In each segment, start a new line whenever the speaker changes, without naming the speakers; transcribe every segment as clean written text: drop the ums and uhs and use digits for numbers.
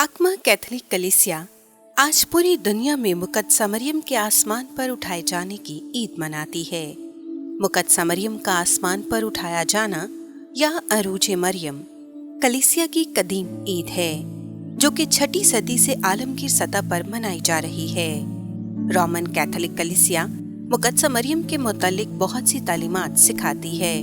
पाकमा Catholic कलीसिया आज पूरी दुनिया में मुकद्दसा मरियम के आसमान पर उठाए जाने की ईद मनाती है। मुकद्दसा मरियम का आसमान पर उठाया जाना या अरूज मरियम कलीसिया की कदीम ईद है, जो कि 6ठी सदी से आलमगीर सतह पर मनाई जा रही है। रोमन कैथोलिक कलीसिया मुकद्दसा मरियम के मुतालिक बहुत सी तालीमात सिखाती है।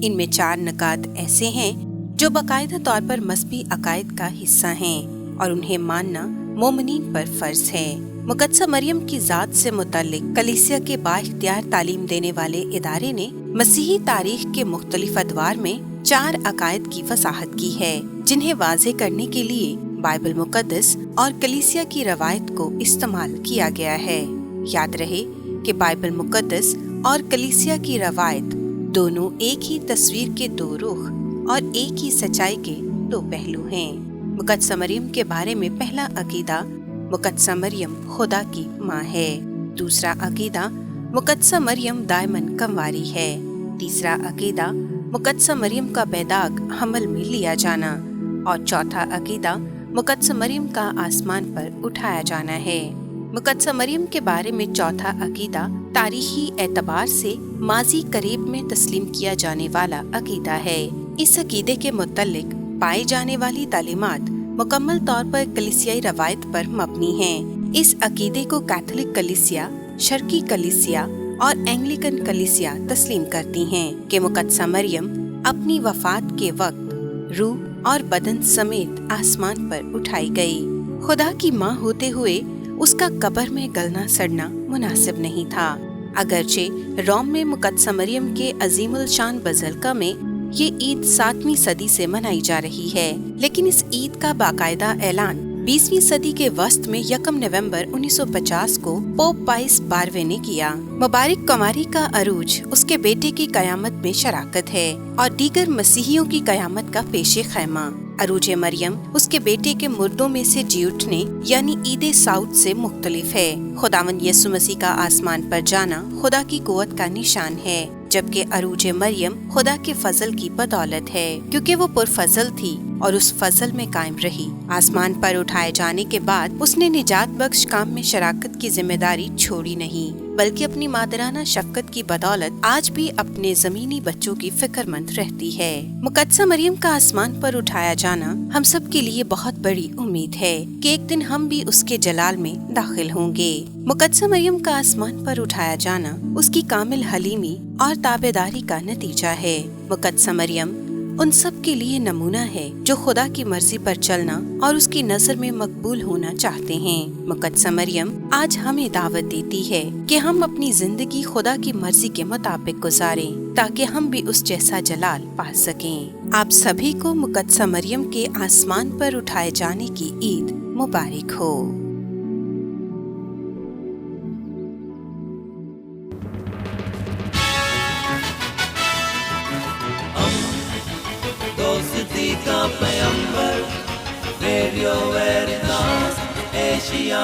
इनमें 4 नकात ऐसे हैं जो बाकायदा तौर पर मज़हबी अकायद का हिस्सा हैं और उन्हें मानना मोमिनीन पर फर्ज है। मुकद्दसा मरियम की ज़ात से मुताल्लिक कलीसिया के बाइख्तियार तालीम देने वाले इदारे ने मसीही तारीख के मुख्तलिफ अदवार में 4 अकायद की वजाहत की है, जिन्हें वाज़े करने के लिए बाइबल मुकद्दस और कलीसिया की रवायत को इस्तेमाल किया गया है। याद रहे कि बाइबल मुकद्दस और कलीसिया की रवायत दोनों एक ही तस्वीर के 2 रुख और एक ही सच्चाई के 2 पहलू हैं। मुकद्दसा मरियम के बारे में पहला अकीदा मुकद्दसा मरियम खुदा की माँ है। दूसरा अकीदा मुकद्दसा मरियम दायमन कंवारी है। तीसरा अकीदा मुकद्दसा मरियम का बैदाग हमल में लिया जाना और चौथा अकीदा मुकद्दसा मरियम का आसमान पर उठाया जाना है। मुकद्दसा मरियम के बारे में चौथा अकीदा तारीखी एतबार से माजी करीब में तस्लीम किया जाने वाला अकीदा है। इस अकीदे के मुतालिक पाई जाने वाली तालीमात मुकम्मल तौर पर कलीसियाई रवायत पर मबनी हैं। इस अकीदे को कैथोलिक कलीसिया, शर्की कलीसिया और एंग्लिकन कलीसिया तस्लीम करती हैं कि मुकद्दसा मरियम अपनी वफात के वक्त रूह और बदन समेत आसमान पर उठाई गई। खुदा की माँ होते हुए उसका कब्र में गलना सड़ना मुनासिब नहीं था। अगरचे रोम में मुकद्दसा मरियम के अजीमुल शान बज़िलिका में ये ईद 7वीं सदी से मनाई जा रही है, लेकिन इस ईद का बाकायदा ऐलान 20वीं सदी के वस्त में 1 नवंबर 1950 को पोप पाइस 12वें ने किया। मुबारक कुमारी का अरूज उसके बेटे की कयामत में शराकत है और दीगर मसीहियों की कयामत का पेशे खैमा। अरूज मरियम उसके बेटे के मुर्दों में से जी उठने यानी ईद साउद से मुख्तलिफ है। खुदावंद यीशु मसीह का आसमान पर जाना खुदा की कुव्वत का निशान है, जबकि अरूज मरियम खुदा के फजल की बदौलत है, क्योंकि वो पुरफजल थी और उस फजल में कायम रही। आसमान पर उठाए जाने के बाद उसने निजात बख्श काम में शराकत की जिम्मेदारी छोड़ी नहीं, बल्कि अपनी मादराना शफकत की बदौलत आज भी अपने जमीनी बच्चों की फिक्रमंद रहती है। मुकद्दसा मरियम का आसमान पर उठाया जाना हम सब के लिए बहुत बड़ी उम्मीद है कि एक दिन हम भी उसके जलाल में दाखिल होंगे। मुकद्दसा मरियम का आसमान पर उठाया जाना उसकी कामिल हलीमी और ताबेदारी का नतीजा है। मुकद्दसा मरियम उन सब के लिए नमूना है जो खुदा की मर्जी पर चलना और उसकी नजर में मकबूल होना चाहते हैं। मुकद्दसा मरियम आज हमें दावत देती है कि हम अपनी जिंदगी खुदा की मर्जी के मुताबिक गुजारें, ताकि हम भी उस जैसा जलाल पा सकें। आप सभी को मुकद्दसा मरियम के आसमान पर उठाए जाने की ईद मुबारक हो।
दोस्ती का पैगंबर रेडियो वेरितास एशिया।